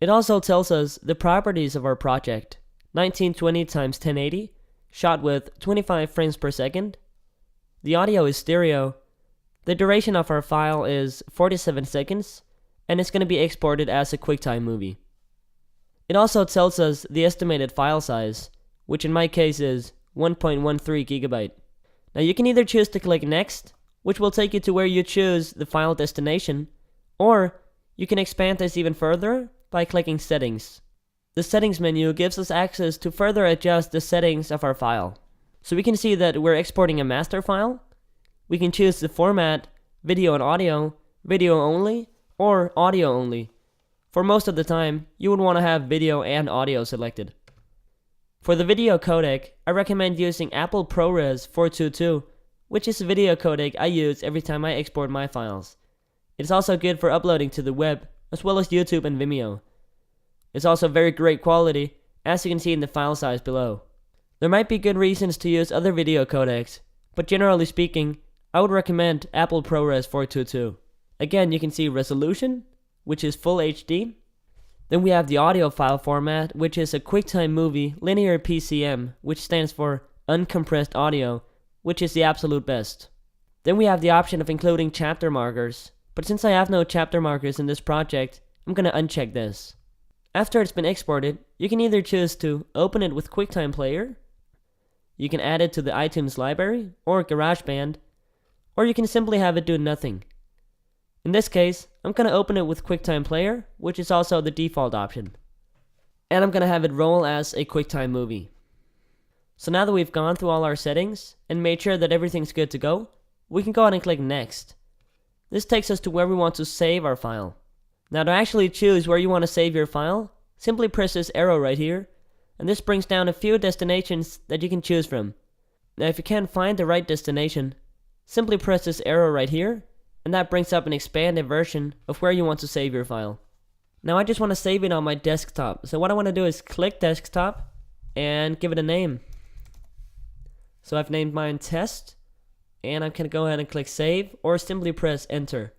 It also tells us the properties of our project: 1920 x 1080, shot with 25 frames per second. The audio is stereo. The duration of our file is 47 seconds, and it's going to be exported as a QuickTime movie. It also tells us the estimated file size, which in my case is 1.13 gigabyte. Now you can either choose to click Next, which will take you to where you choose the file destination, or you can expand this even further by clicking Settings. The Settings menu gives us access to further adjust the settings of our file. So we can see that we're exporting a master file. We can choose the format, video and audio, video only, or audio only. For most of the time, you would want to have video and audio selected. For the video codec, I recommend using Apple ProRes 422, which is the video codec I use every time I export my files. It's also good for uploading to the web, as well as YouTube and Vimeo. It's also very great quality, as you can see in the file size below. There might be good reasons to use other video codecs, but generally speaking, I would recommend Apple ProRes 422. Again, you can see resolution, which is Full HD. Then we have the audio file format, which is a QuickTime Movie Linear PCM, which stands for Uncompressed Audio, which is the absolute best. Then we have the option of including chapter markers, but since I have no chapter markers in this project, I'm going to uncheck this. After it's been exported, you can either choose to open it with QuickTime Player, you can add it to the iTunes library or GarageBand, or you can simply have it do nothing. In this case, I'm going to open it with QuickTime Player, which is also the default option. And I'm going to have it roll as a QuickTime movie. So now that we've gone through all our settings and made sure that everything's good to go, we can go ahead and click Next. This takes us to where we want to save our file. Now to actually choose where you want to save your file, simply press this arrow right here, and this brings down a few destinations that you can choose from. Now if you can't find the right destination, simply press this arrow right here, and that brings up an expanded version of where you want to save your file. Now I just want to save it on my desktop, so what I want to do is click Desktop and give it a name. So I've named mine Test, and I'm going to go ahead and click Save, or simply press Enter.